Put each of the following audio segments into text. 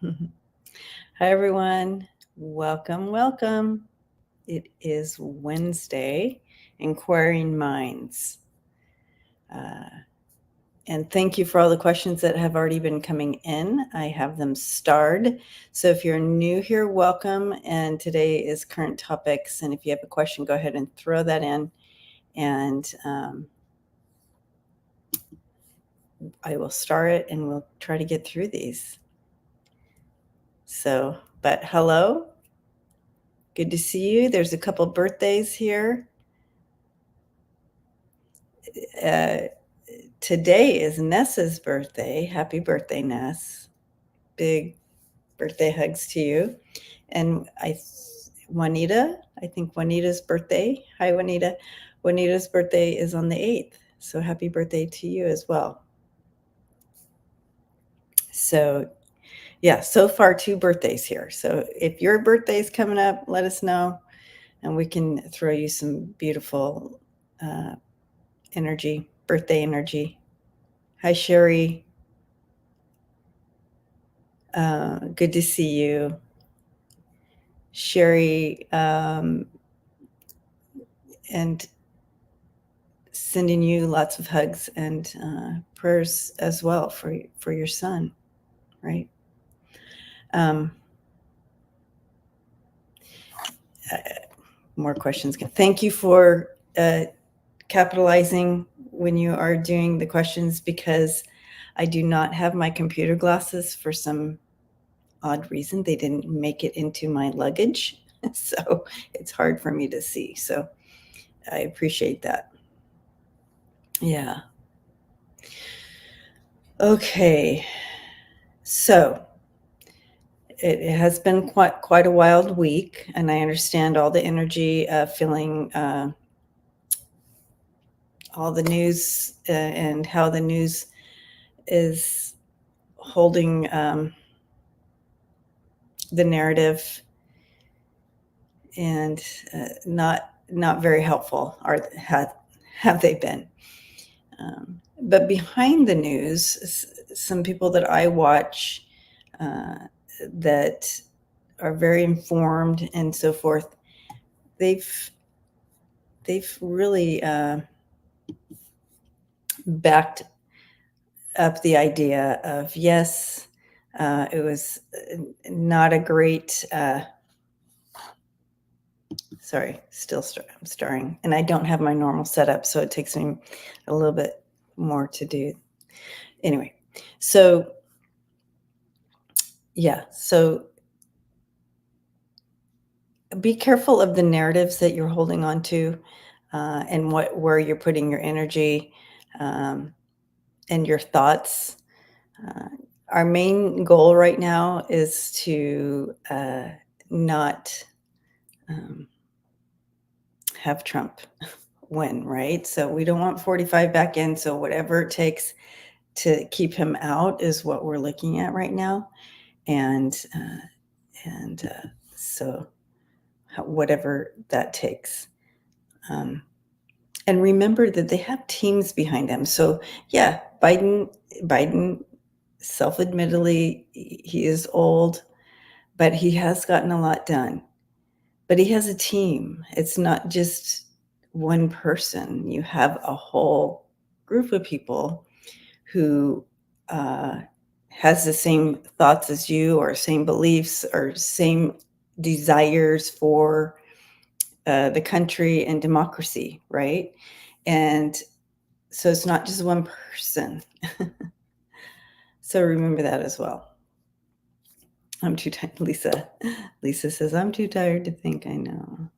Hi, everyone. Welcome, welcome. It is Wednesday, Inquiring Minds. And thank you for all the questions that have already been coming in. I have them starred. So if you're new here, welcome. And today is current topics. And if you have a question, go ahead and throw that in. And I will start it and we'll try to get through these. But hello. Good to see you. There's a couple birthdays here. Today is Nessa's birthday. Happy birthday, Ness. Big birthday hugs to you. And Juanita, I think Juanita's birthday. Hi, Juanita. Juanita's birthday is on the 8th. So happy birthday to you as well. So, yeah, so far 2 birthdays here. So if your birthday's coming up, let us know and we can throw you some beautiful energy, birthday energy. Hi, Sherry. Good to see you. Sherry, and sending you lots of hugs and prayers as well for your son, right? More questions. Thank you for capitalizing when you are doing the questions, because I do not have my computer glasses for some odd reason. They didn't make it into my luggage, so it's hard for me to see. So I appreciate that. Yeah. Okay. So it has been quite a wild week, and I understand all the energy of feeling all the news and how the news is holding the narrative, and not very helpful have they been. But behind the news, some people that I watch that are very informed and so forth, they've really backed up the idea of, yes, it was not a great sorry, I'm starring, and I don't have my normal setup, so it takes me a little bit more to do. Anyway, so yeah, so be careful of the narratives that you're holding on to, and where you're putting your energy and your thoughts. Our main goal right now is to not have Trump win, right? So we don't want 45 back in. So whatever it takes to keep him out is what we're looking at right now, and so whatever that takes. And remember that they have teams behind them. So yeah, Biden, self-admittedly, he is old, but he has gotten a lot done. But he has a team. It's not just one person. You have a whole group of people who has the same thoughts as you, or same beliefs, or same desires for the country and democracy, right? And so it's not just one person. So remember that as well. I'm too tired. Lisa says, I'm too tired to think. I know.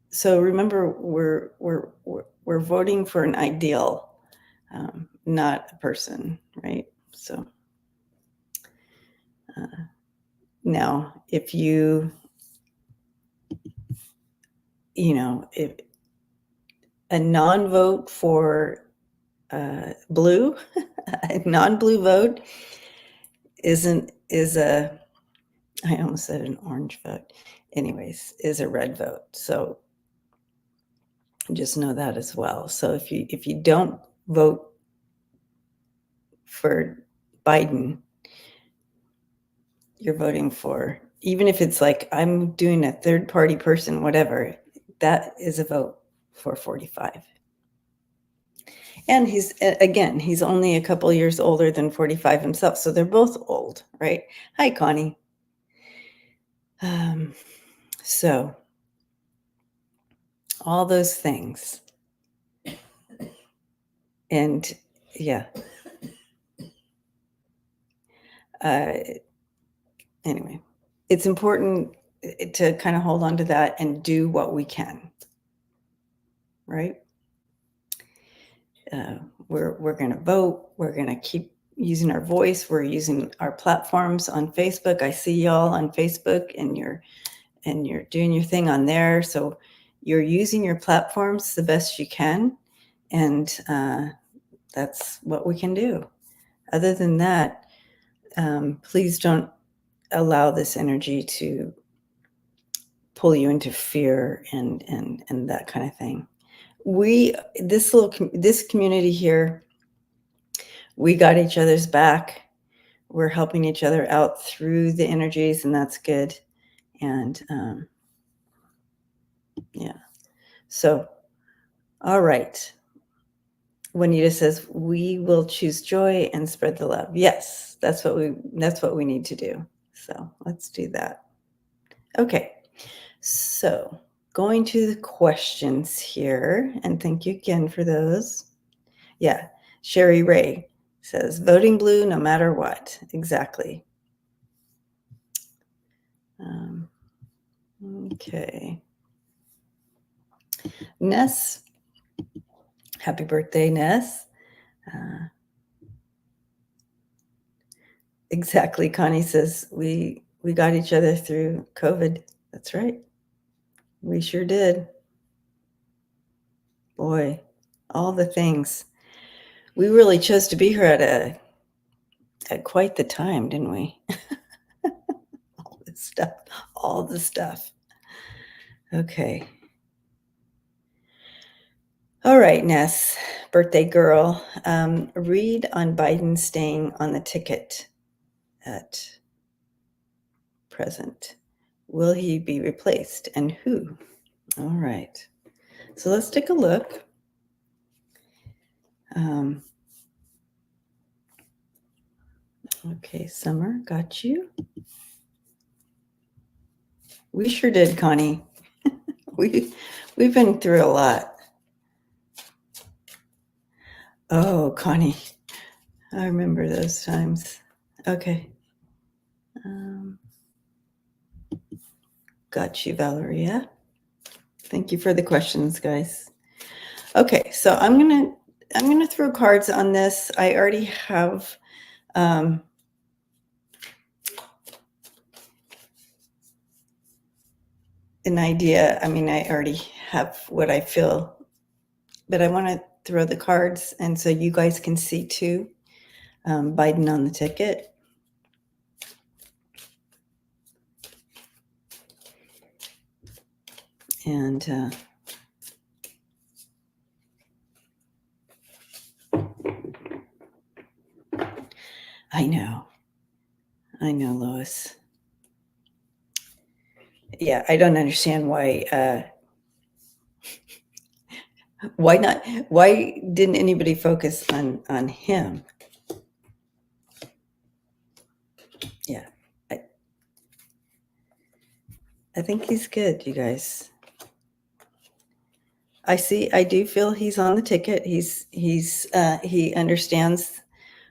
So remember, we're voting for an ideal, not a person, right? So now, if if a non-vote for blue, a non-blue vote is I almost said an orange vote. Anyways, is a red vote. So just know that as well. So if you don't vote for Biden you're voting for, even if it's like I'm doing a third party person, whatever, that is a vote for 45. And he's only a couple years older than 45 himself. So they're both old, right? Hi, Connie. So all those things. And yeah. Anyway, it's important to kind of hold on to that and do what we can, right? We're going to vote. We're going to keep using our voice. We're using our platforms on Facebook. I see y'all on Facebook, and you're doing your thing on there. So you're using your platforms the best you can, and that's what we can do. Other than that, please don't allow this energy to pull you into fear and that kind of thing. This community here, we got each other's back. We're helping each other out through the energies, and that's good. And yeah. So, all right. Juanita says we will choose joy and spread the love. Yes, that's what we need to do. So let's do that. Okay. So going to the questions here, and thank you again for those. Yeah. Sherry Ray says voting blue no matter what. Exactly. Okay. Ness, happy birthday, Ness. Exactly. Connie says we got each other through COVID. That's right. We sure did. Boy, all the things. We really chose to be here at quite the time, didn't we? All the stuff. Okay. All right, Ness, birthday girl. Read on Biden staying on the ticket at present. Will he be replaced, and who? All right. So let's take a look. Okay, Summer, got you. We sure did, Connie. We've been through a lot. Oh, Connie, I remember those times. Okay. Got you, Valeria. Thank you for the questions, guys. Okay, so I'm gonna throw cards on this. I already have an idea. I mean, I already have what I feel, but I want to throw the cards, and so you guys can see too. Biden on the ticket. And I know, Lois. Yeah, I don't understand why not? Why didn't anybody focus on him? Yeah, I think he's good, you guys. I do feel he's on the ticket. He understands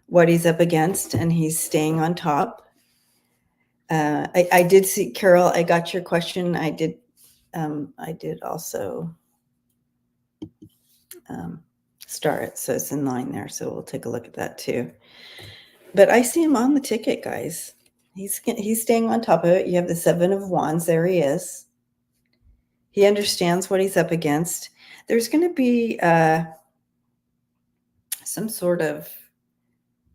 what he's up against, and he's staying on top. I did see, Carol, I got your question. I did also star it, so it's in line there. So we'll take a look at that too. But I see him on the ticket, guys. He's staying on top of it. You have the 7 of Wands. There he is. He understands what he's up against. There's going to be some sort of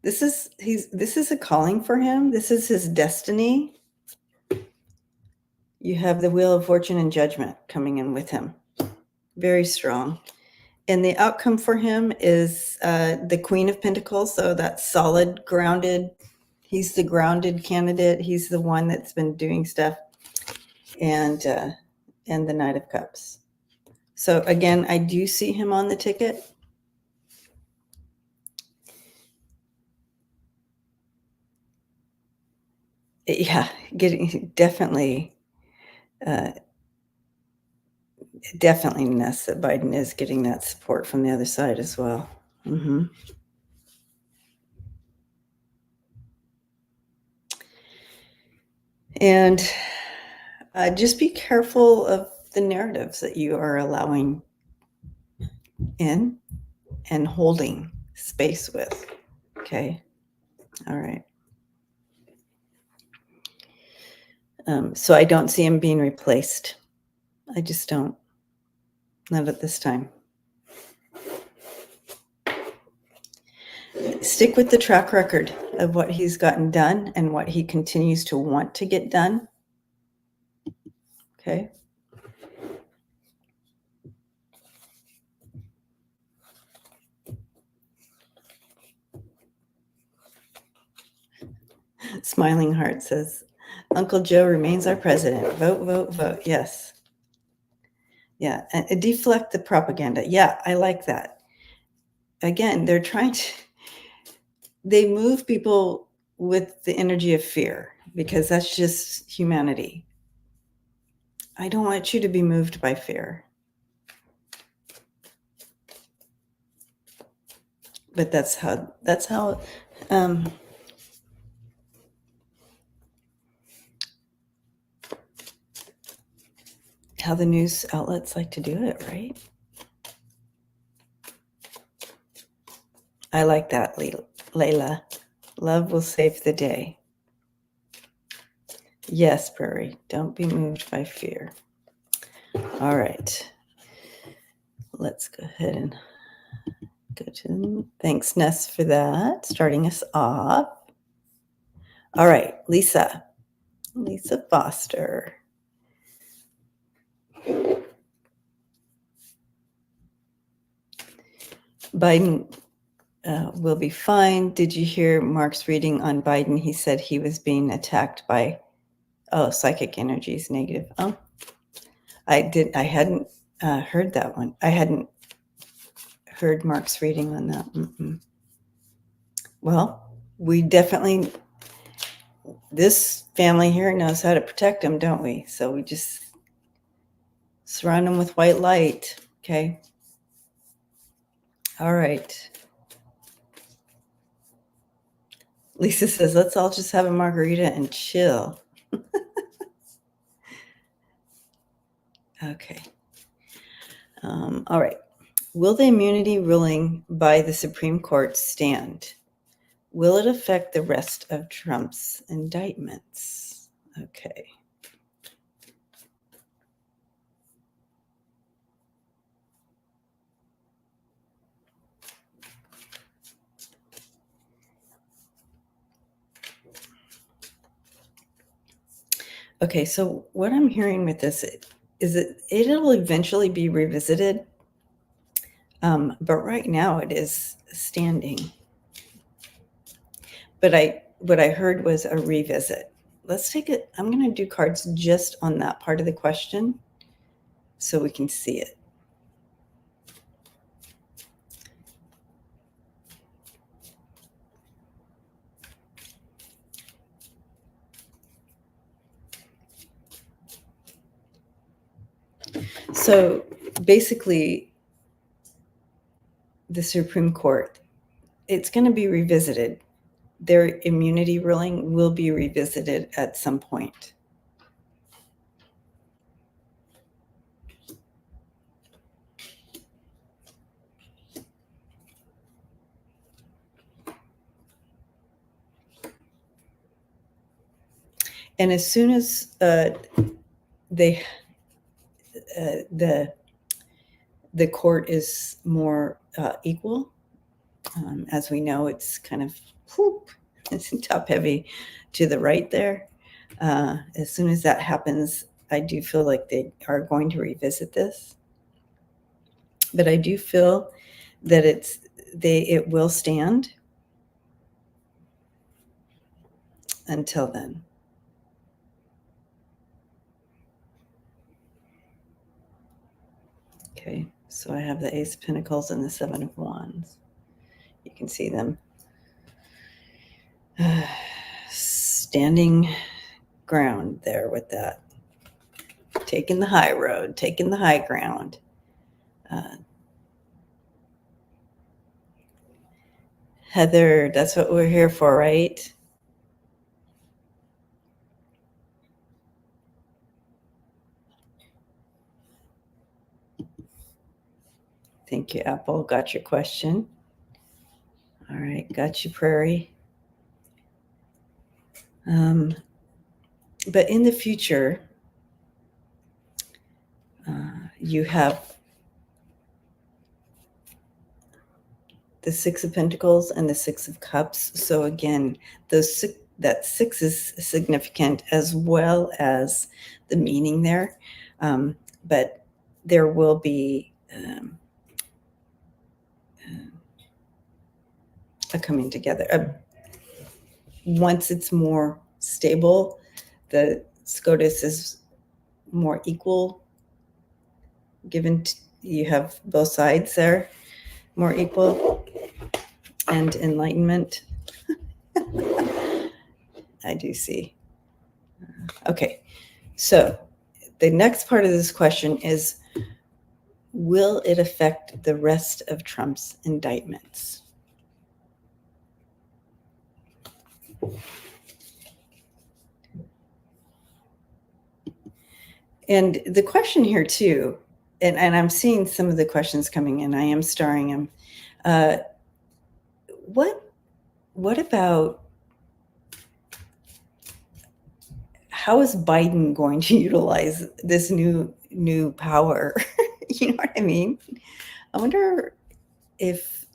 this is a calling for him. This is his destiny. You have the Wheel of Fortune and Judgment coming in with him. Very strong. And the outcome for him is the Queen of Pentacles. So that solid, grounded He's the grounded candidate. He's the one that's been doing stuff, and the Knight of Cups. So again, I do see him on the ticket. Yeah, getting definitely ness that Biden is getting that support from the other side as well. Mm-hmm. And just be careful of the narratives that you are allowing in and holding space with. Okay. All right. So I don't see him being replaced. I just don't. Not at this time. Stick with the track record of what he's gotten done and what he continues to want to get done. Okay. Smiling Heart says, Uncle Joe remains our president. Vote, vote, vote. Yes. Yeah. And deflect the propaganda. Yeah, I like that. Again, they're trying to, they move people with the energy of fear because that's just humanity. I don't want you to be moved by fear. But that's how the news outlets like to do it, right? I like that, Layla. Love will save the day. Yes, Prairie. Don't be moved by fear. All right. Let's go ahead and go to. Thanks, Ness, for that. Starting us off. All right, Lisa. Lisa Foster. Biden will be fine. Did you hear Mark's reading on Biden? He said he was being attacked by, psychic energies negative. Oh, I hadn't heard that one. I hadn't heard Mark's reading on that. Mm-mm. Well, we definitely, this family here knows how to protect them, don't we? So we just surround them with white light. Okay. All right. Lisa says, let's all just have a margarita and chill. Okay. All right. Will the immunity ruling by the Supreme Court stand? Will it affect the rest of Trump's indictments? Okay. Okay, so what I'm hearing with this is that it'll eventually be revisited, but right now it is standing. But what I heard was a revisit. Let's take it. I'm going to do cards just on that part of the question so we can see it. So basically, the Supreme Court, it's going to be revisited. Their immunity ruling will be revisited at some point. And as soon as the court is more equal, as we know, it's kind of it's top heavy to the right there. As soon as that happens, I do feel like they are going to revisit this. But I do feel that it will stand. until then. Okay, so I have the Ace of Pentacles and the Seven of Wands. You can see them standing ground there with that. Taking the high road, taking the high ground. Heather, that's what we're here for, right? Thank you, Apple. Got your question. All right, got you, Prairie. But in the future, you have the Six of Pentacles and the Six of Cups. So again, that six is significant as well as the meaning there. But there will be a coming together. Once it's more stable, the SCOTUS is more equal. You have both sides there, more equal, and enlightenment. I do see. Okay, so the next part of this question is, will it affect the rest of Trump's indictments? And the question here too, and I'm seeing some of the questions coming in, I am starring them. What about, how is Biden going to utilize this new power? You know what I mean? I wonder if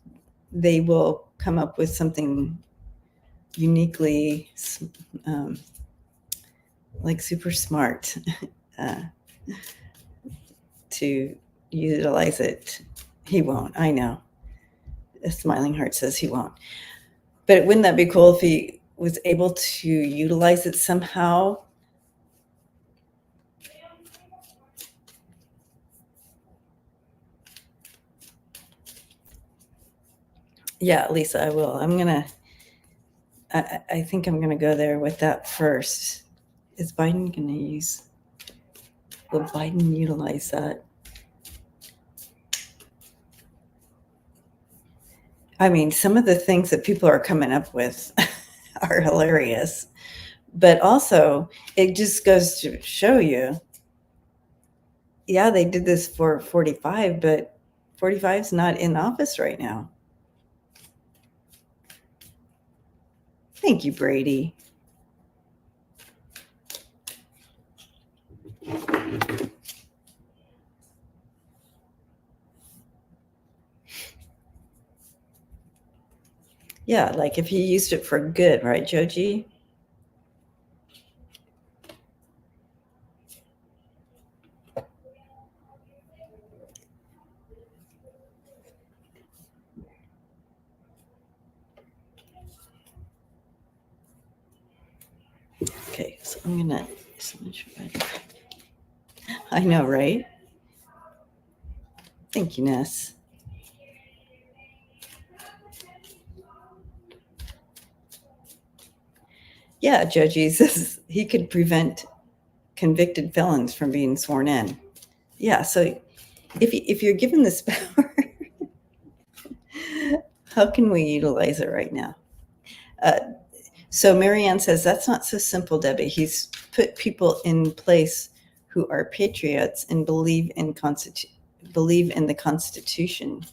they will come up with something uniquely like super smart to utilize it. He won't. I know. A smiling heart says he won't. But wouldn't that be cool if he was able to utilize it somehow? Yeah, Lisa, I will. I think I'm gonna go there with that first. Is Biden gonna will Biden utilize that? I mean, some of the things that people are coming up with are hilarious, but also it just goes to show you, yeah, they did this for 45, but 45 is not in office right now. Thank you, Brady. Yeah, like if he used it for good, right, Joji? Okay, so I'm gonna. I know, right? Thank you, Ness. Yeah, Joji says he could prevent convicted felons from being sworn in. Yeah, so if you're given this power, how can we utilize it right now? So Marianne says, that's not so simple, Debbie. He's put people in place who are patriots and believe in the Constitution.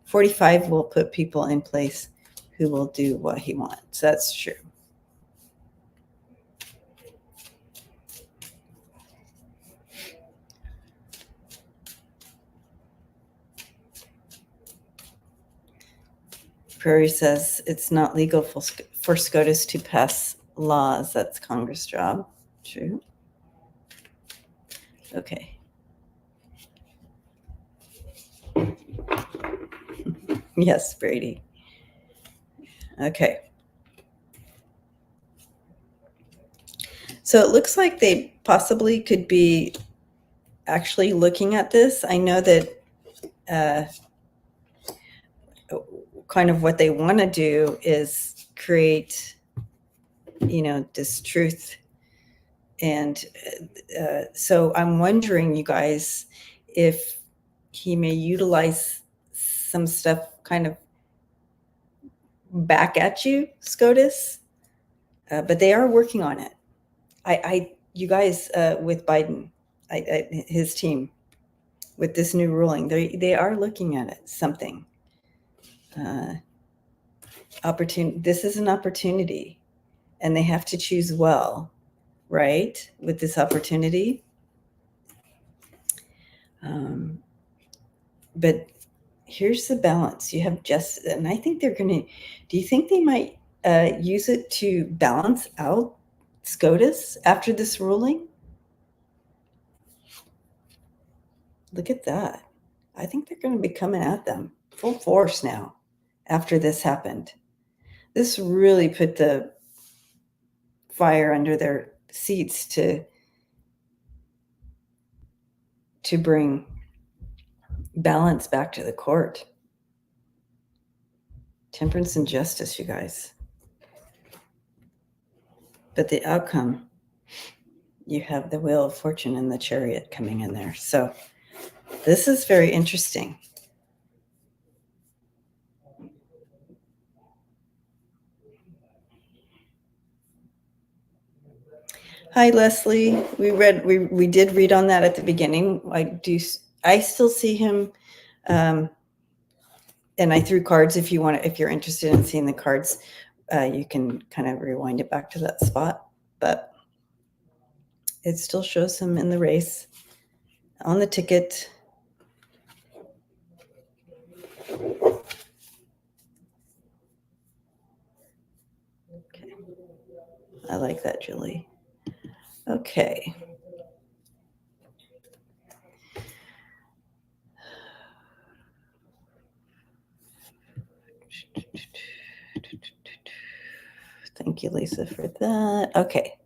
45 will put people in place who will do what he wants. That's true. Prairie says it's not legal for SCOTUS to pass laws. That's Congress' job. True. Okay. Yes, Brady. Okay. So it looks like they possibly could be actually looking at this. I know that kind of what they want to do is create, this truth. And so I'm wondering, you guys, if he may utilize some stuff kind of back at you, SCOTUS, but they are working on it. You guys, with Biden, his team, with this new ruling, they are looking at it. Something opportunity. This is an opportunity, and they have to choose well, right? With this opportunity, but here's the balance. You have just, and I think they're going to. Do you think they might use it to balance out SCOTUS after this ruling? Look at that. I think they're going to be coming at them full force now after this happened. This really put the fire under their seats to bring balance back to the court. Temperance and justice, you guys. But the outcome, you have the wheel of fortune and the chariot coming in there. So this is very interesting. Hi, Leslie. We did read on that at the beginning. I still see him, and I threw cards. If you're interested in seeing the cards, you can kind of rewind it back to that spot. But it still shows him in the race on the ticket. Okay. I like that, Julie. Okay. Thank you, Lisa, for that. Okay.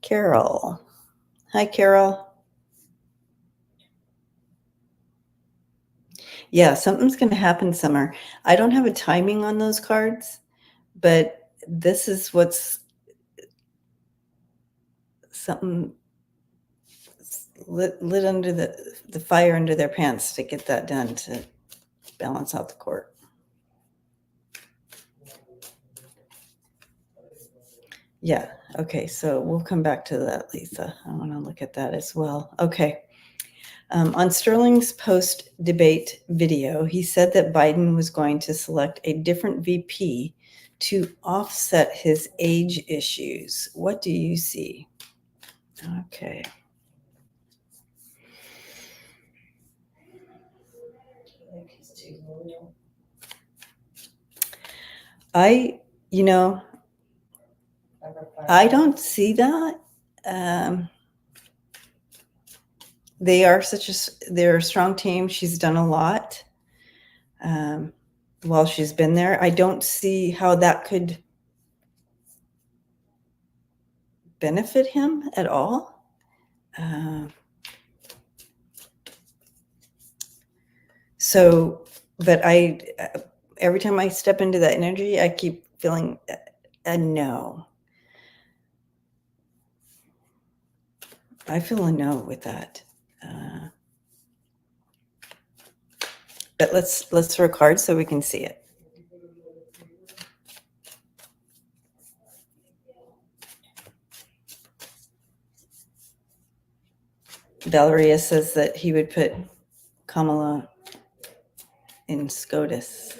Carol. Hi, Carol. Yeah, something's going to happen, Summer. I don't have a timing on those cards, but this is what's something lit under the fire under their pants to get that done, to balance out the court. Yeah. Okay. So we'll come back to that, Lisa. I want to look at that as well. Okay. On Sterling's post-debate video, he said that Biden was going to select a different VP to offset his age issues. What do you see? Okay. I don't see that. They're a strong team. She's done a lot while she's been there. I don't see how that could benefit him at all. But every time I step into that energy, I keep feeling a no. I feel a no with that. But let's throw cards so we can see it. Valeria says that he would put Kamala in SCOTUS.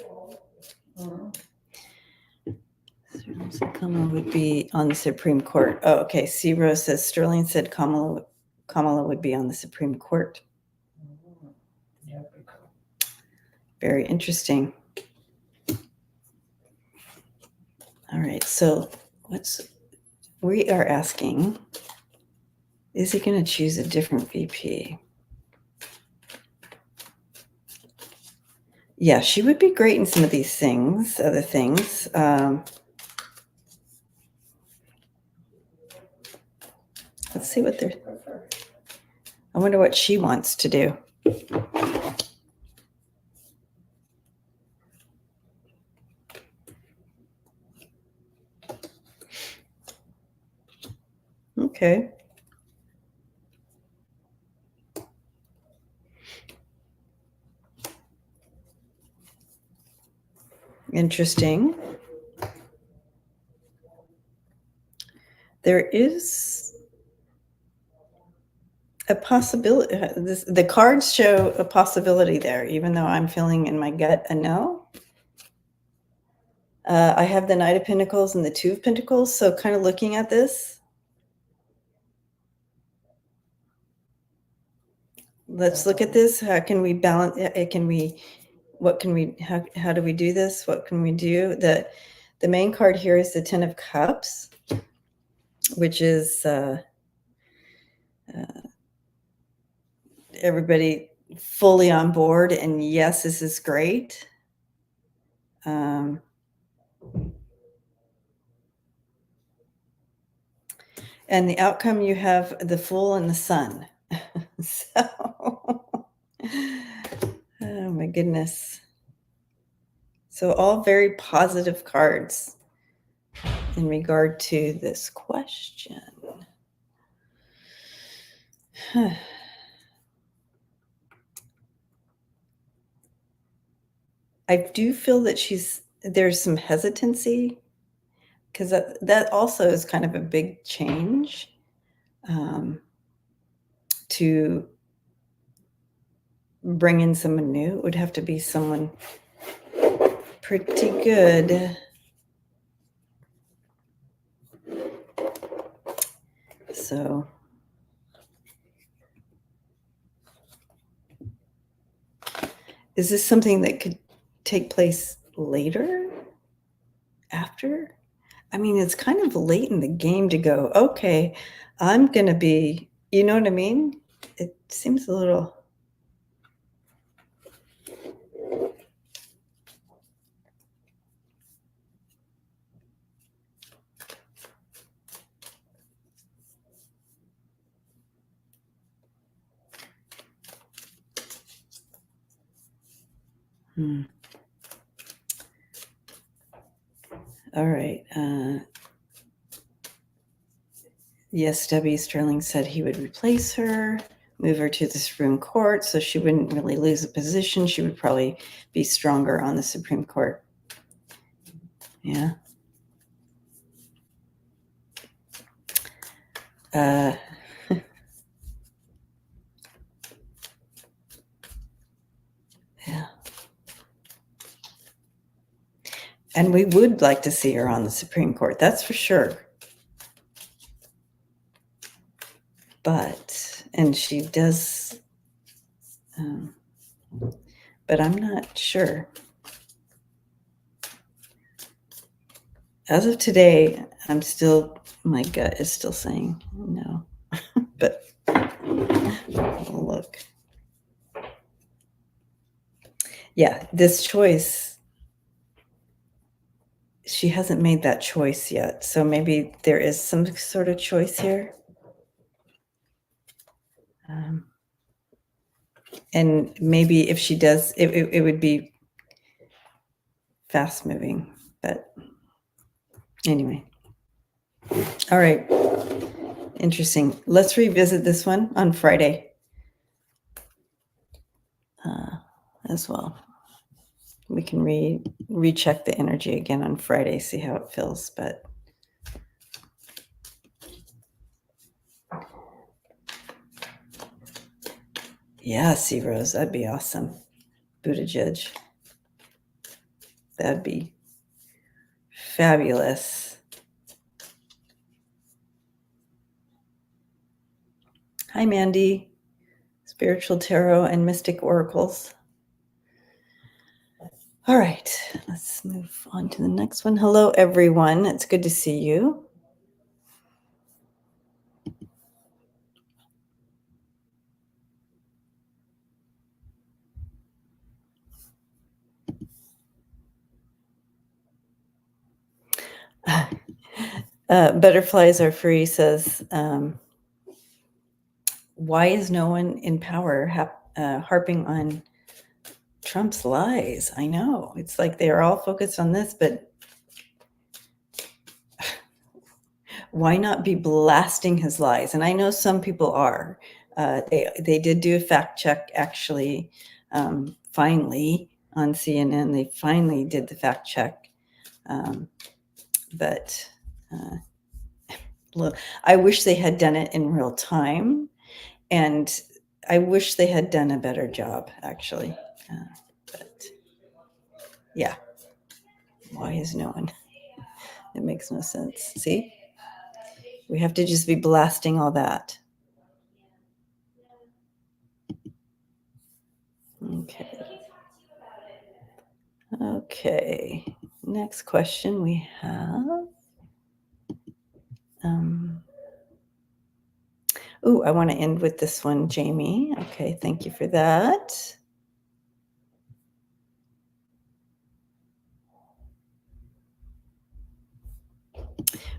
Kamala would be on the Supreme Court. Oh, okay. C. Rose says Sterling said Kamala would be on the Supreme Court. Very interesting. All right. So we are asking, is he going to choose a different VP? Yeah, she would be great in some of these things, other things. let's see what they're. I wonder what she wants to do. Okay. Interesting. There is a possibility. The cards show a possibility there, even though I'm feeling in my gut a no. I have the Knight of Pentacles and the Two of Pentacles, so kind of looking at this. Let's look at this. How can we balance? Can we? What can we? How do we do this? What can we do? The main card here is the Ten of Cups, which is everybody fully on board, and yes, this is great. And the outcome, you have the Fool and the Sun. So, oh my goodness. So all very positive cards in regard to this question. I do feel that there's some hesitancy, because that also is kind of a big change, to bring in someone new. It would have to be someone pretty good. So is this something that could take place later? After? I mean, it's kind of late in the game to go, okay, I'm going to be, you know what I mean? It seems a little. All right. Yes, W. Sterling said he would replace her, move her to the Supreme Court, so she wouldn't really lose a position. She would probably be stronger on the Supreme Court. Yeah. Yeah. And we would like to see her on the Supreme Court, that's for sure. And she does, but I'm not sure. As of today, my gut is still saying no, but we'll look. Yeah, this choice, she hasn't made that choice yet. So maybe there is some sort of choice here. And maybe if she does, it would be fast moving. But anyway. All right. Interesting. Let's revisit this one on Friday as well. We can recheck the energy again on Friday, see how it feels. But yeah, Sea Rose, that'd be awesome. Buddha Judge. That'd be fabulous. Hi, Mandy. Spiritual Tarot and Mystic Oracles. All right, let's move on to the next one. Hello, everyone. It's good to see you. Butterflies are free, says why is no one in power harping on Trump's lies? I know. It's like they're all focused on this, but why not be blasting his lies? And I know some people are. They did do a fact check, actually, finally, on CNN. They finally did the fact check. But look, I wish they had done it in real time. And I wish they had done a better job, actually. But yeah, why is no one? It makes no sense. See? We have to just be blasting all that. Okay. Okay. Next question we have. I want to end with this one, Jamie. Okay, thank you for that.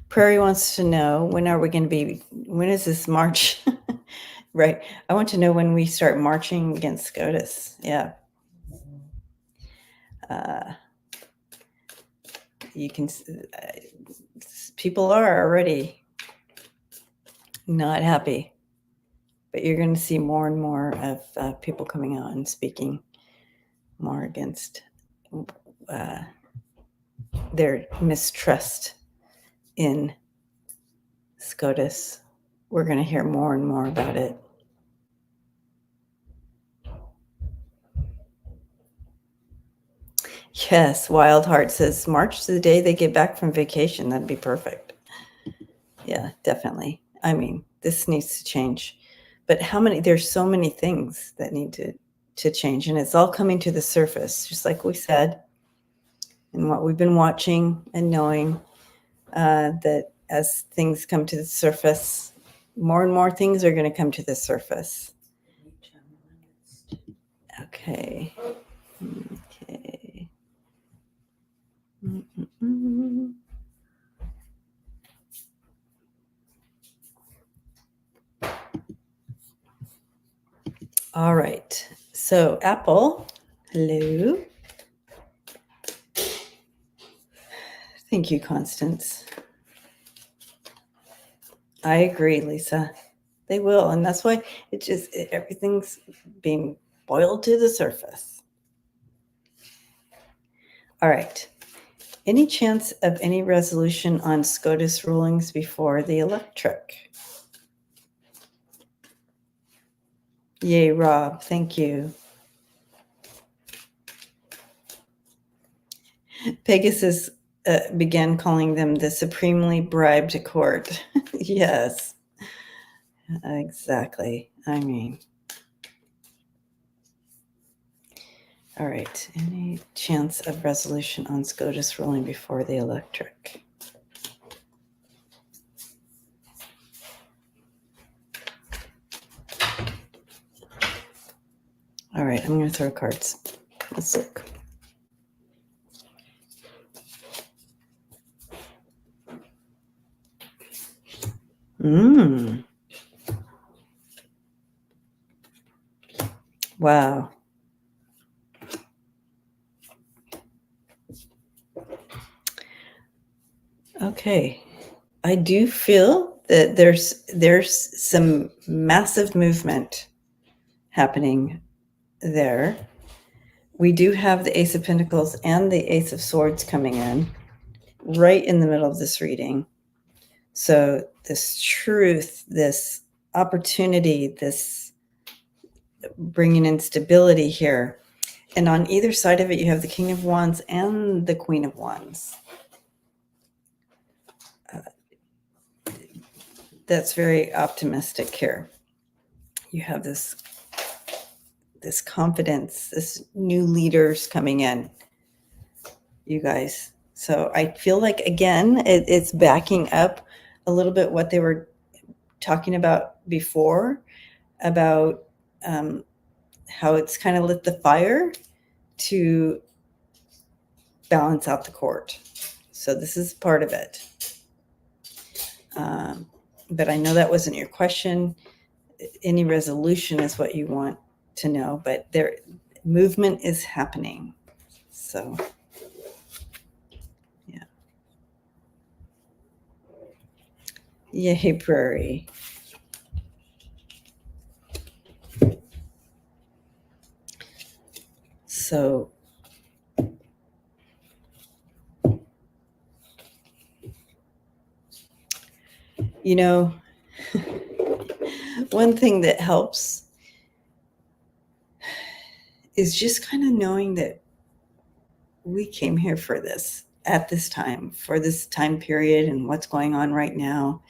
Prairie wants to know, when is this march? Right. I want to know when we start marching against SCOTUS. Yeah. You can, people are already not happy, but you're going to see more and more of people coming out and speaking more against their mistrust in SCOTUS. We're going to hear more and more about it. Yes, Wild Heart says March the day they get back from vacation. That'd be perfect. Yeah, definitely. I mean, this needs to change. But there's so many things that need to change, and it's all coming to the surface, just like we said, and what we've been watching and knowing, that as things come to the surface, more and more things are going to come to the surface. Okay. All right. So Apple, hello. Thank you, Constance. I agree, Lisa. They will, and that's why everything's being boiled to the surface. All right. Any chance of any resolution on SCOTUS rulings before the electric? Yay, Rob. Thank you. Pegasus began calling them the supremely bribed court. Yes, exactly. I mean, all right. Any chance of resolution on SCOTUS ruling before the electric? All right, I'm going to throw cards. Let's look. Wow. Okay. I do feel that there's some massive movement happening there. We do have the Ace of Pentacles and the Ace of Swords coming in right in the middle of this reading. So this truth, this opportunity, this bringing in stability here. And on either side of it, you have the King of Wands and the Queen of Wands. That's very optimistic here. You have this confidence, this new leaders coming in, you guys. So I feel like, again, it's backing up a little bit what they were talking about before, about how it's kind of lit the fire to balance out the court. So this is part of it. But I know that wasn't your question. any resolution is what you want to know, but there movement is happening. So yeah. Yay, prairie. So you know, one thing that helps is just kind of knowing that we came here for this at this time, for this time period, and what's going on right now,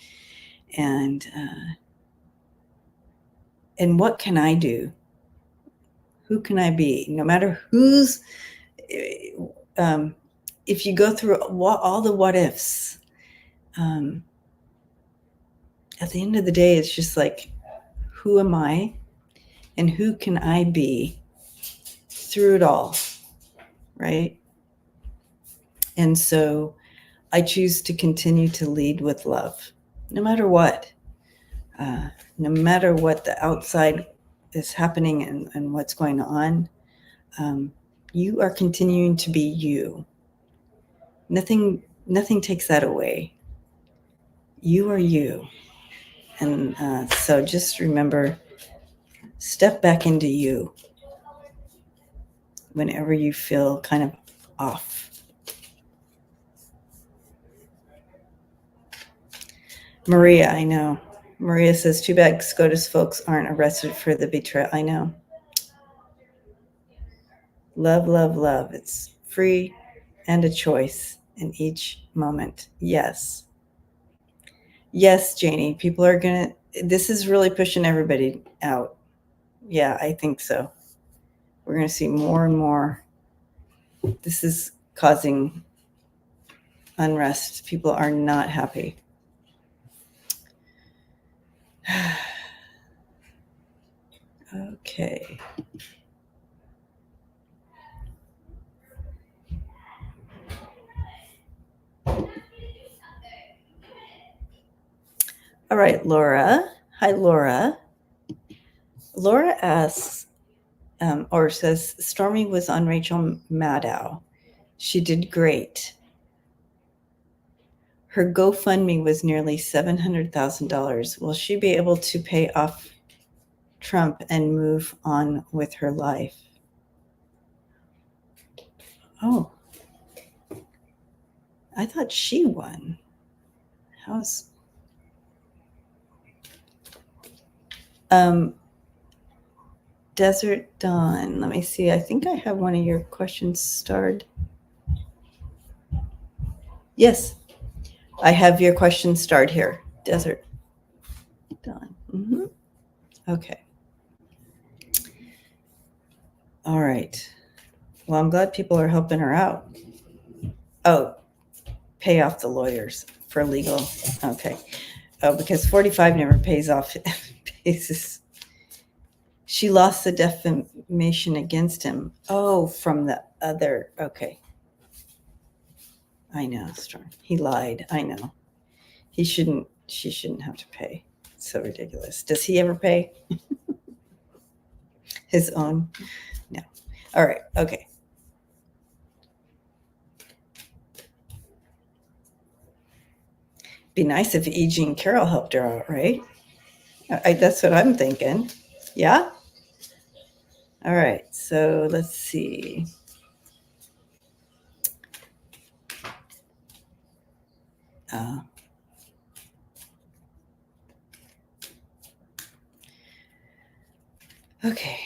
and what can I do? Who can I be? No matter who's, if you go through all the what ifs, at the end of the day, it's just like, who am I, and who can I be through it all, right? And so I choose to continue to lead with love, no matter what. No matter what the outside is happening and what's going on, you are continuing to be you. Nothing takes that away. You are you. And so just remember, step back into you whenever you feel kind of off. Maria, I know. Maria says, too bad SCOTUS folks aren't arrested for the betrayal. I know. Love, love, love. It's free and a choice in each moment. Yes. Yes, Janie. People are going to, this is really pushing everybody out. Yeah, I think so. We're going to see more and more. This is causing unrest. People are not happy. Okay. All right, Laura. Hi, Laura. Laura asks, or says, Stormy was on Rachel Maddow. She did great. Her GoFundMe was nearly $700,000. Will she be able to pay off Trump and move on with her life? Oh, I thought she won. How's Desert Dawn? Let me see. I think I have one of your questions starred. Yes, I have your question starred here. Desert Dawn. Mm-hmm. Okay. All right. Well, I'm glad people are helping her out. Oh, pay off the lawyers for legal. Okay. Oh, because 45 never pays off. She lost the defamation against him. Oh, from the other. Okay. I know, Storm. He lied. I know. She shouldn't have to pay. It's so ridiculous. Does he ever pay? His own? No. All right. Okay. Be nice if E. Jean Carroll helped her out, right? That's what I'm thinking. Yeah? All right. So let's see. Okay.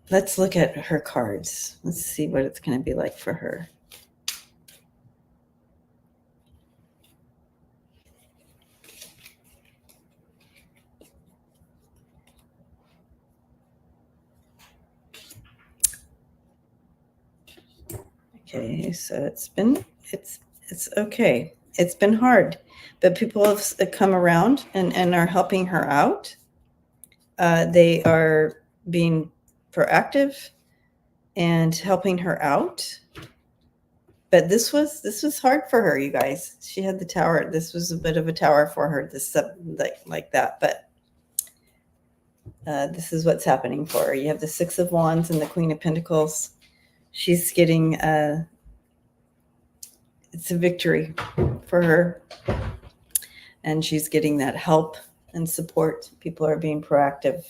Let's look at her cards. Let's see what it's going to be like for her. Okay, so it's okay. It's been hard, but people have come around and are helping her out. They are being proactive and helping her out. But this was hard for her, you guys. She had the tower. This was a bit of a tower for her. This like that, but this is what's happening for her. You have the Six of Wands and the Queen of Pentacles. She's getting, it's a victory for her. And she's getting that help and support. People are being proactive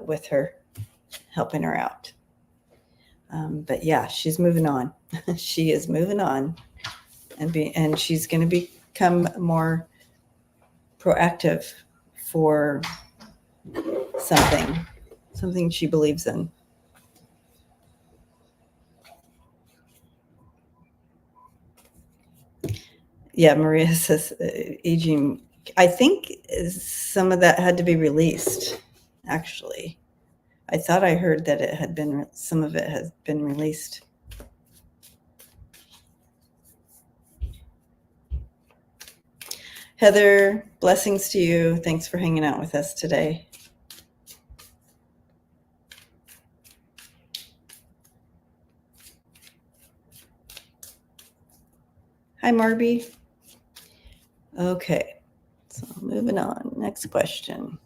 with her, helping her out. But yeah, she's moving on. She is moving on, and she's going to become more proactive for something she believes in. Yeah, Maria says aging. I think some of that had to be released, actually. I thought I heard that it had been, some of it has been released. Heather, blessings to you. Thanks for hanging out with us today. Hi, Marby. Okay, so moving on. Next question.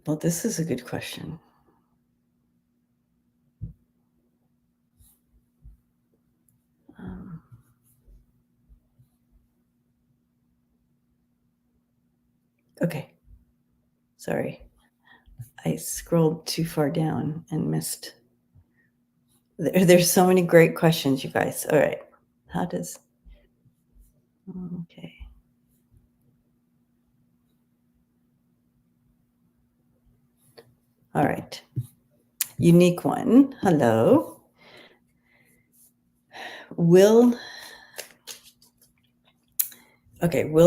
Well, this is a good question. Okay, sorry. I scrolled too far down and missed. There's so many great questions, you guys. All right, how does, okay. All right, unique one. Hello. Will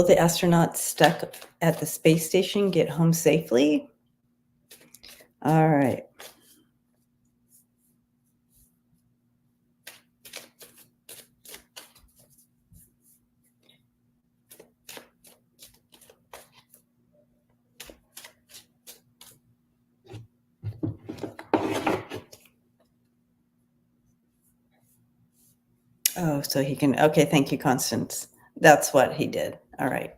the astronauts stuck at the space station get home safely? All right. Oh, so he can, okay, thank you, Constance. That's what he did. All right.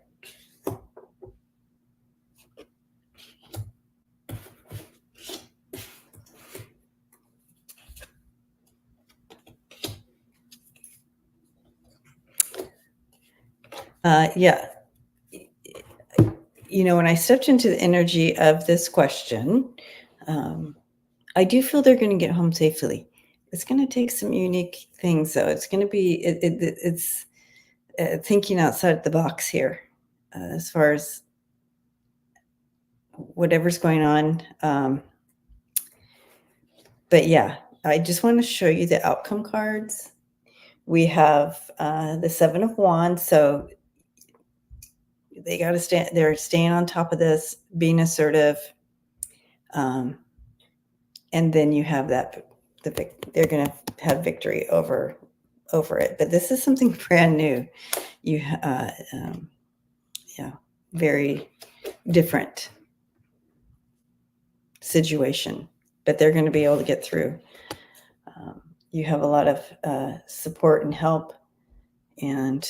Yeah. You know, when I stepped into the energy of this question, I do feel they're going to get home safely. It's going to take some unique things, though. It's going to be, it's thinking outside the box here as far as whatever's going on. But yeah, I just want to show you the outcome cards. We have the Seven of Wands. So they got to stand, they're staying on top of this, being assertive. And then you have that, they're going to have victory over it. But this is something brand new. Yeah, very different situation, but they're going to be able to get through. You have a lot of support and help, and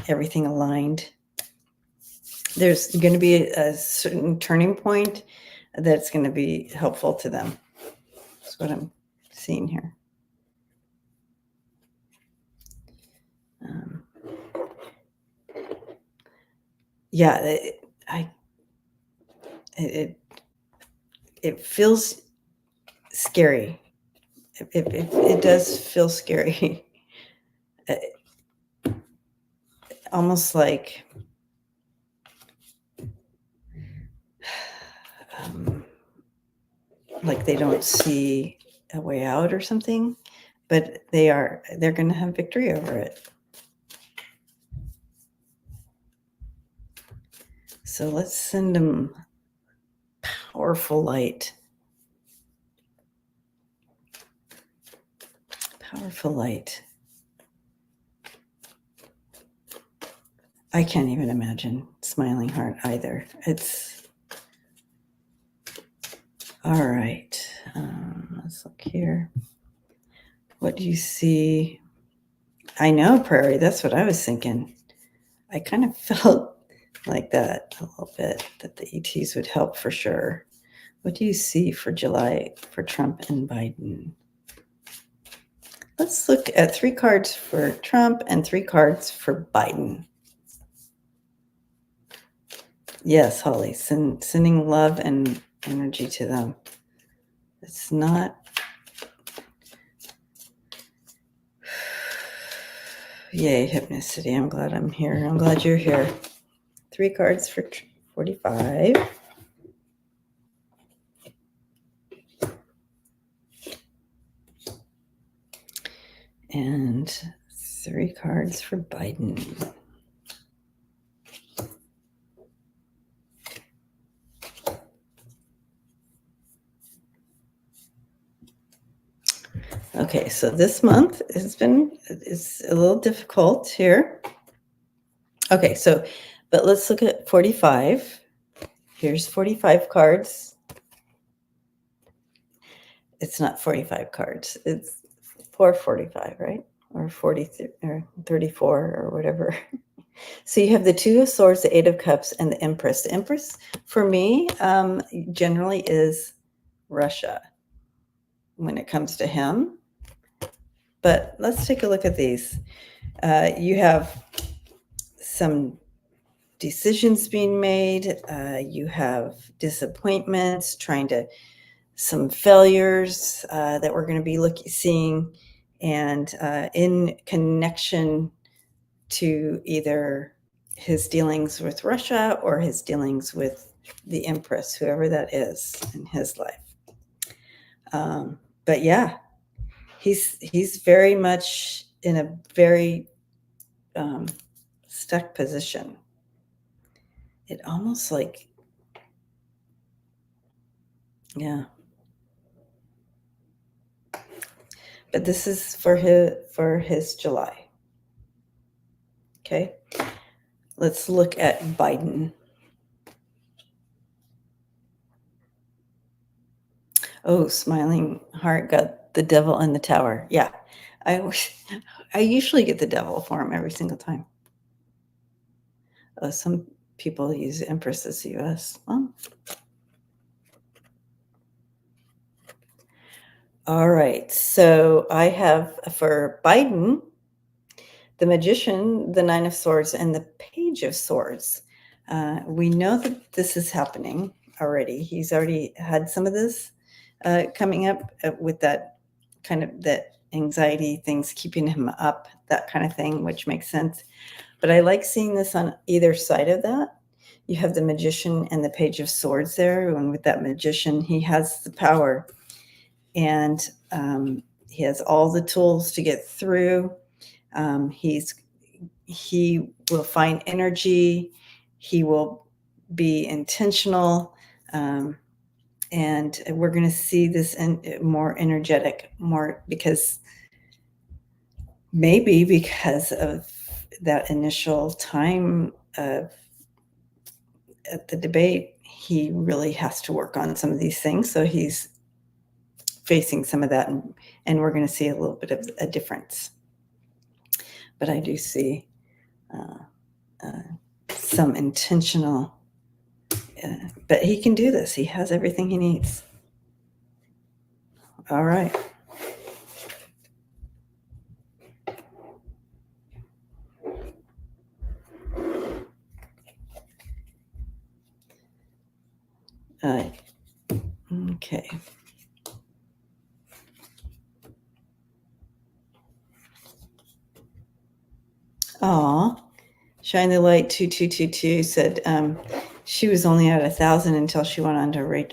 everything aligned. There's going to be a certain turning point that's going to be helpful to them. That's what I'm seeing here. Yeah, it feels scary. It does feel scary. Almost like they don't see a way out or something, but they're going to have victory over it. So let's send them powerful light. Powerful light. I can't even imagine Smiling Heart either. It's All right. Let's look here. What do you see? I know, Prairie. That's what I was thinking. I kind of felt like that a little bit, that the ETs would help for sure. What do you see for July for Trump and Biden? Let's look at 3 cards for Trump and 3 cards for Biden. Yes, Holly, sending love and energy to them. It's not. Yay, hypnicity. I'm glad I'm here. I'm glad you're here. 3 cards for 45. And 3 cards for Biden. Okay, so this month is a little difficult here. Okay, but let's look at 45. Here's 45 cards. It's not 45 cards. It's 445, right? Or 43 or 34 or whatever. So you have the 2 of Swords, the 8 of Cups, and the Empress. The Empress, for me, generally is Russia when it comes to him. But let's take a look at these. You have some decisions being made. You have disappointments, some failures that we're going to be seeing, and in connection to either his dealings with Russia or his dealings with the Empress, whoever that is in his life. But yeah, he's very much in a very stuck position. It almost like, yeah. But this is for his July. Okay. Let's look at Biden. Oh, smiling heart got the devil in the tower. Yeah. I usually get the devil for him every single time. Some people use Empress as US. Well, all right. So I have for Biden, the Magician, the 9 of Swords, and the Page of Swords. We know that this is happening already. He's already had some of this coming up with that kind of that anxiety things keeping him up, that kind of thing, which makes sense. But I like seeing this on either side of that. You have the Magician and the Page of Swords there. And with that Magician, he has the power. And he has all the tools to get through. He will find energy. He will be intentional. And we're going to see this more energetic, more because of that initial time at the debate, he really has to work on some of these things. So he's facing some of that, and we're going to see a little bit of a difference. But I do see some intentional, but he can do this. He has everything he needs. All right. Okay. Aw, Shine the Light 2222 said she was only at 1,000 until she went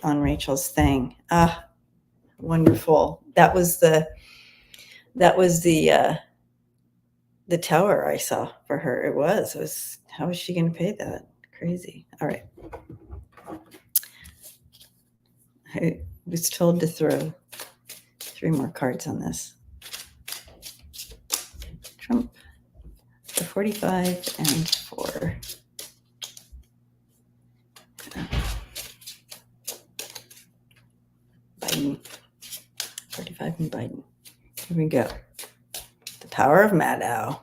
on Rachel's thing. Ah, wonderful. That was the tower I saw for her. It was how is she going to pay that? Crazy. All right. I was told to throw 3 more cards on this. Trump, the 45 and 4. Biden. Here we go. The power of Maddow.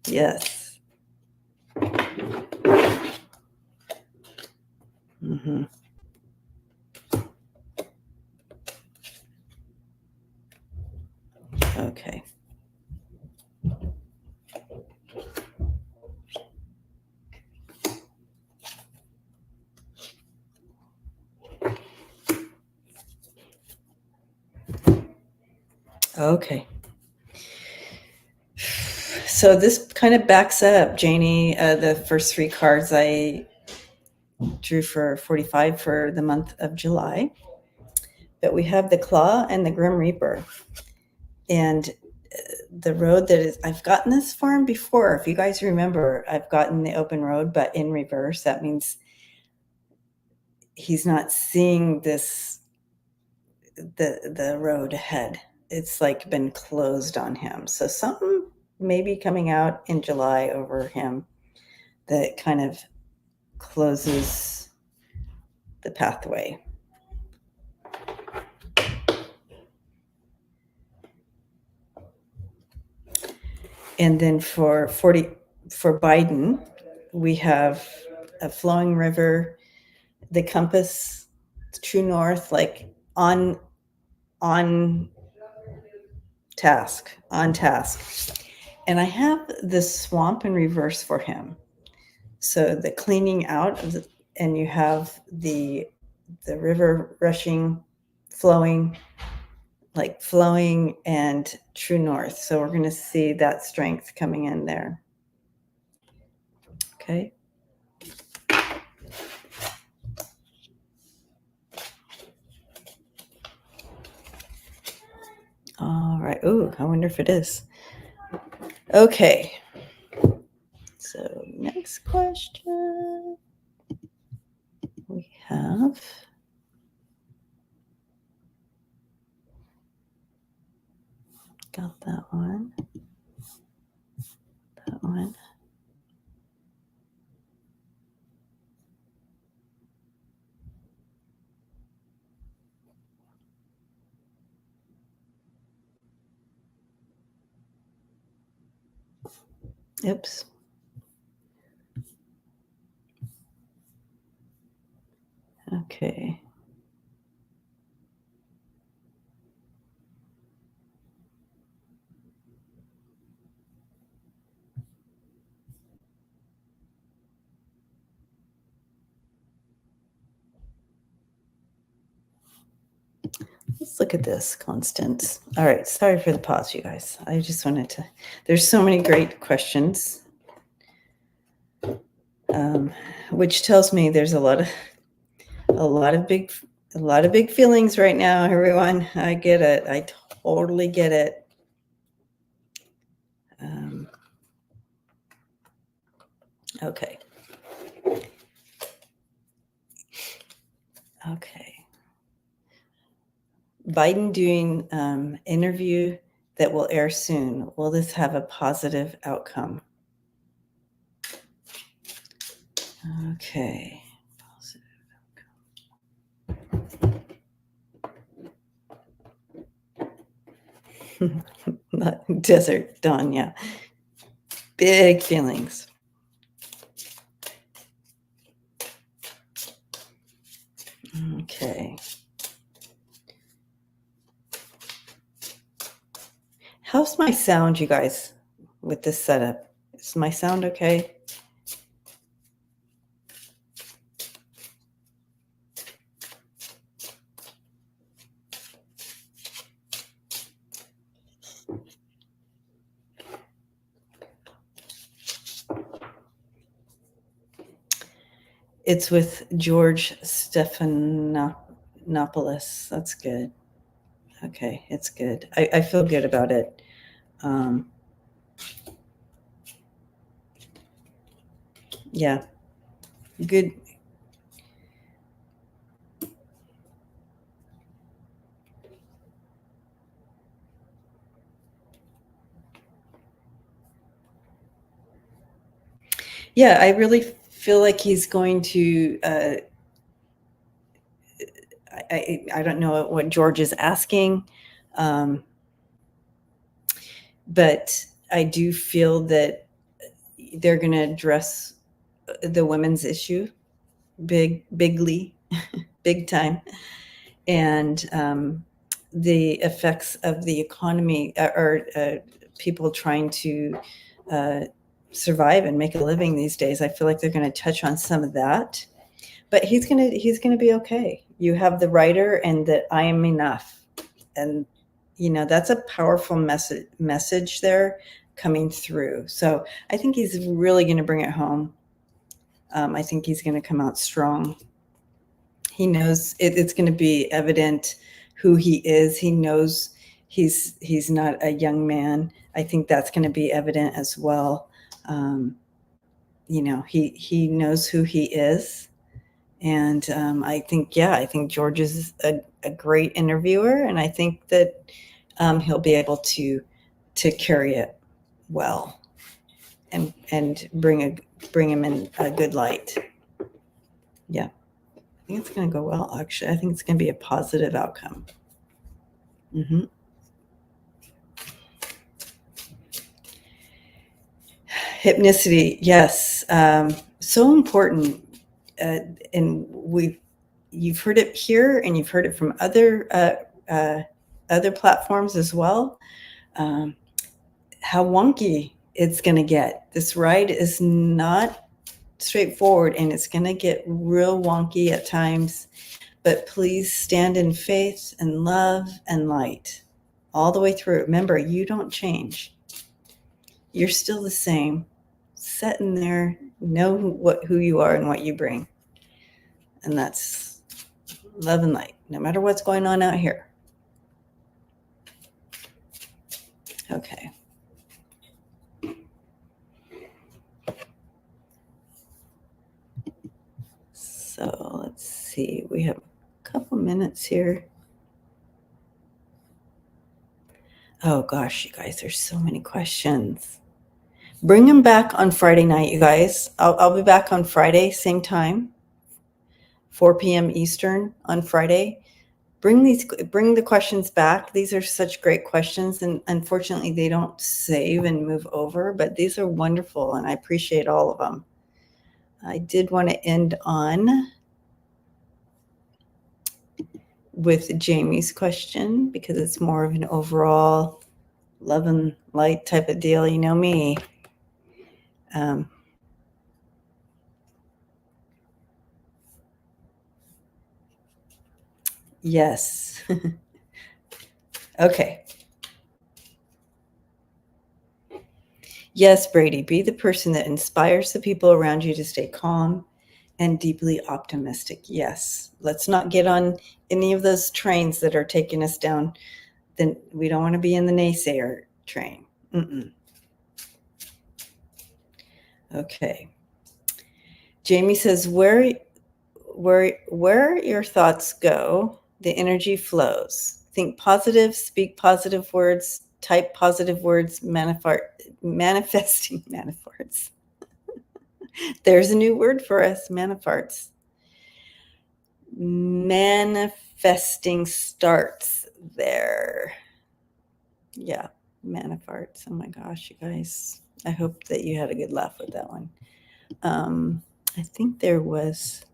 Yes. Mm-hmm. Okay. Okay. So this kind of backs up, Janie, the first three cards I drew for 45 for the month of July. But we have the Claw and the Grim Reaper. And the road that is, I've gotten this form before. If you guys remember, I've gotten the open road, but in reverse. That means he's not seeing this, the road ahead. It's like been closed on him. So something may be coming out in July over him that kind of closes the pathway. And then for Biden, we have a flowing river, the compass, true north, like on task. And I have this swamp in reverse for him. So the cleaning out of and you have the river rushing, flowing and true north. So we're going to see that strength coming in there. Okay. All right. Ooh, I wonder if it is. Okay. So next question we have. Got that one. That one. Oops. Okay. Let's look at this, Constance. All right. Sorry for the pause, you guys. I just wanted to, there's so many great questions, which tells me there's a lot of big feelings right now, everyone. I get it. I totally get it. Okay. Okay. Biden doing interview that will air soon. Will this have a positive outcome? Okay. Positive outcome. Desert Dawn, yeah. Big feelings. Okay. How's my sound, you guys, with this setup? Is my sound okay? It's with George Stephanopoulos. That's good. Okay, it's good. I feel good about it. Yeah, good. Yeah, I really feel like he's going to, I don't know what George is asking, but I do feel that they're going to address the women's issue bigly, big time, and the effects of the economy or people trying to survive and make a living these days. I feel like they're going to touch on some of that, but he's gonna be okay. You have the writer and that I am enough, and that's a powerful message there coming through. So I think he's really going to bring it home. I think he's going to come out strong. He knows it's going to be evident who he is. He knows he's not a young man. I think that's going to be evident as well. He knows who he is, and I think George is a great interviewer, and I think that he'll be able to carry it well and bring him in a good light. Yeah, I think it's going to go well. Actually, I think it's going to be a positive outcome. Mm-hmm. Hypnicity, yes, so important, and you've heard it here, and you've heard it from other platforms as well. How wonky it's going to get. This ride is not straightforward, and it's going to get real wonky at times. But please stand in faith and love and light all the way through. Remember, you don't change. You're still the same. Set in there, know who you are and what you bring. And that's love and light, no matter what's going on out here. Okay. So let's see. We have a couple minutes here. Oh gosh, you guys, there's so many questions. Bring them back on Friday night, you guys. I'll be back on Friday, same time, 4 p.m. Eastern on Friday. Bring the questions back. These are such great questions, and unfortunately they don't save and move over, but these are wonderful, and I appreciate all of them. I did want to end on with Jamie's question because it's more of an overall love and light type of deal. You know me. Yes. Okay. Yes, Brady, be the person that inspires the people around you to stay calm and deeply optimistic. Yes. Let's not get on any of those trains that are taking us down. Then we don't want to be in the naysayer train. Mm-mm. Okay. Jamie says, where your thoughts go, the energy flows. Think positive, speak positive words, type positive words, manifesting manafarts. There's a new word for us, manafarts. Manifesting starts there. Yeah, manafarts. Oh my gosh, you guys. I hope that you had a good laugh with that one. I think there was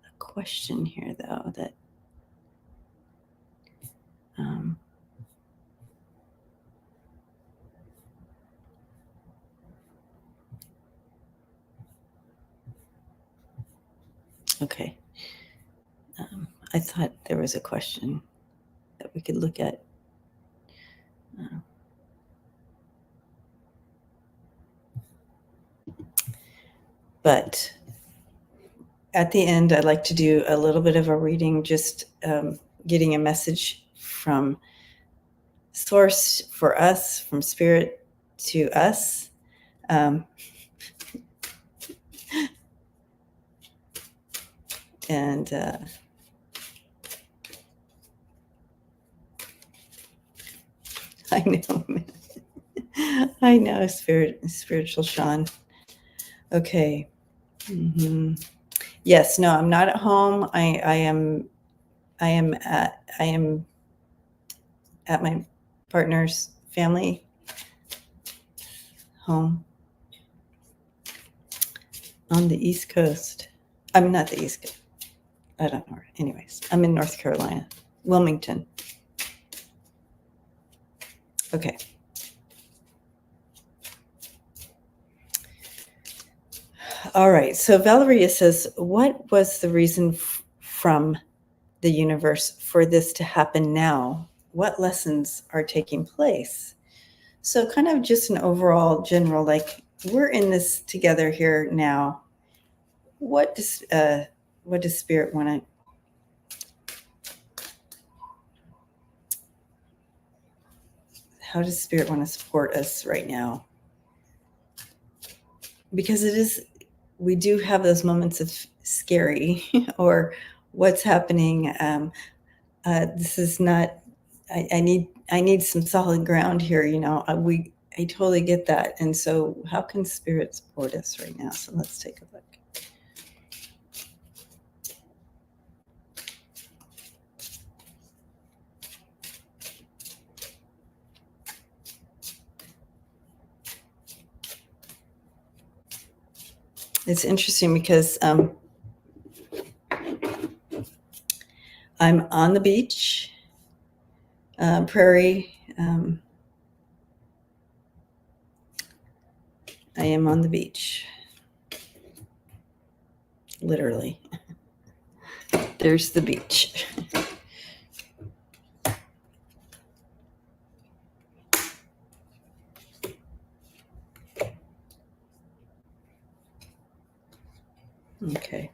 a question here, though, that okay. I thought there was a question that we could look at. But at the end, I'd like to do a little bit of a reading, just getting a message from Source for us, from Spirit to us. And I know, I know, spiritual Sean. Okay. Mm-hmm. Yes, no, I'm not at home. I am I am at my partner's family home on the East Coast. I'm not the East Coast. I don't know. Anyways, I'm in North Carolina, Wilmington. Okay. All right. So Valeria says, what was the reason from the universe for this to happen now? What lessons are taking place? So kind of just an overall general, like we're in this together here now. What does Spirit want to? How does Spirit want to support us right now? Because we do have those moments of scary or what's happening. This is not. I need some solid ground here. I totally get that. And so, how can Spirit support us right now? So let's take a look. It's interesting because I'm on the beach, prairie. I am on the beach, literally. There's the beach. Okay.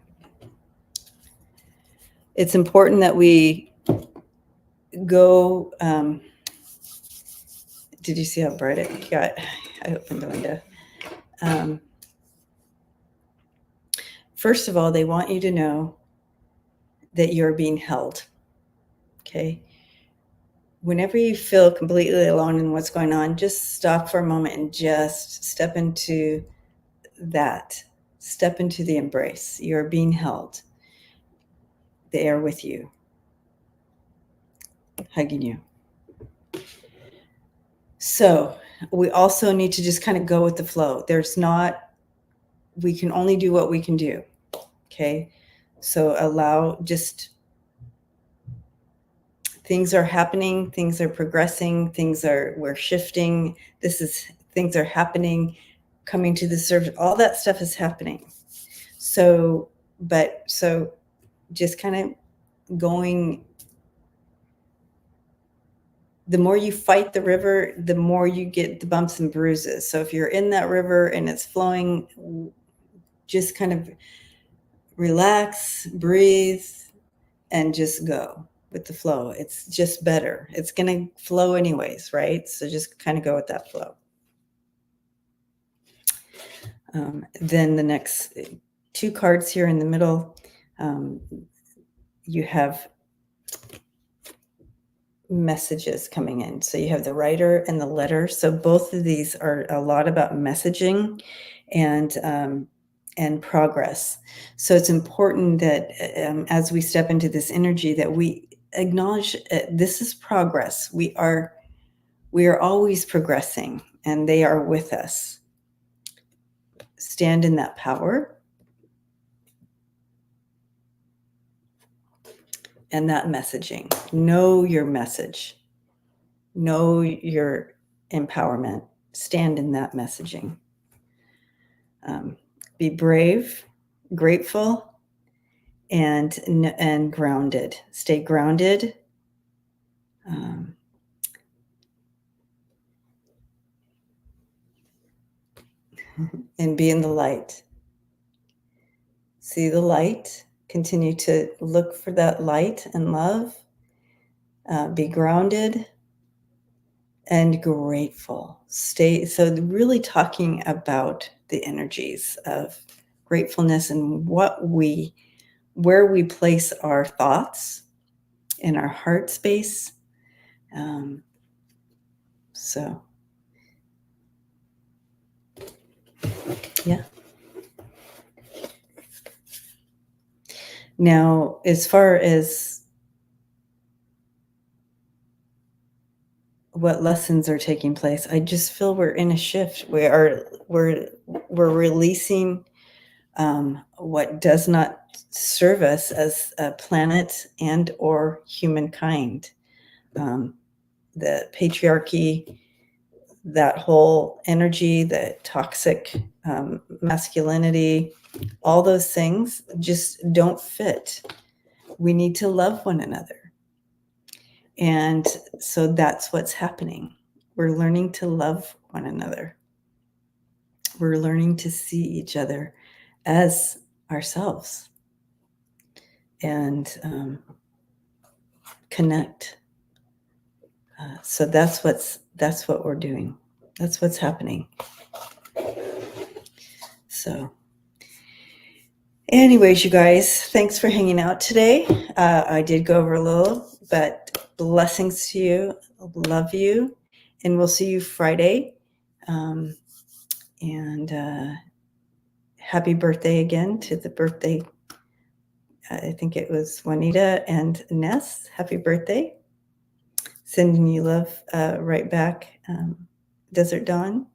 It's important that we go. Did you see how bright it got? I opened the window. First of all, they want you to know that you're being held. Okay. Whenever you feel completely alone in what's going on, just stop for a moment and just step into that. Step into the embrace. You're being held. They are with you, hugging you. So we also need to just kind of go with the flow. We can only do what we can do. Okay. So things are happening, things are progressing, we're shifting. Things are happening, coming to the surface. All that stuff is happening. So just kind of going, the more you fight the river, the more you get the bumps and bruises. So if you're in that river and it's flowing, just kind of relax, breathe, and just go with the flow. It's just better. It's going to flow anyways, right? So just kind of go with that flow. Then the next two cards here in the middle, you have messages coming in. So you have the writer and the letter. So both of these are a lot about messaging and progress. So it's important that as we step into this energy, that we acknowledge this is progress. We are always progressing, and they are with us. Stand in that power and that messaging. Know your message. Know your empowerment. Stand in that messaging. Be brave, grateful, and grounded. Stay grounded. And be in the light. See the light. Continue to look for that light and love. Be grounded and grateful. So really talking about the energies of gratefulness and where we place our thoughts in our heart space. So yeah. Now, as far as what lessons are taking place. I just feel we're in a shift. We're releasing what does not serve us as a planet and or humankind. The patriarchy, that whole energy, the toxic masculinity, all those things just don't fit. We need to love one another. And so that's what's happening. We're learning to love one another. We're learning to see each other as ourselves and connect. So that's what we're doing. That's what's happening. So, anyways, you guys, thanks for hanging out today. I did go over a little, but blessings to you. Love you, and we'll see you Friday. And happy birthday again to the birthday. I think it was Juanita and Ness. Happy birthday. Sending you love right back. Desert Dawn.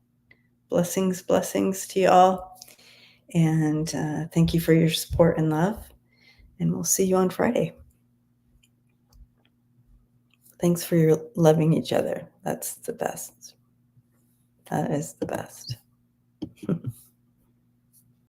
Blessings to you all. And thank you for your support and love. And we'll see you on Friday. Thanks for your loving each other. That's the best. That is the best.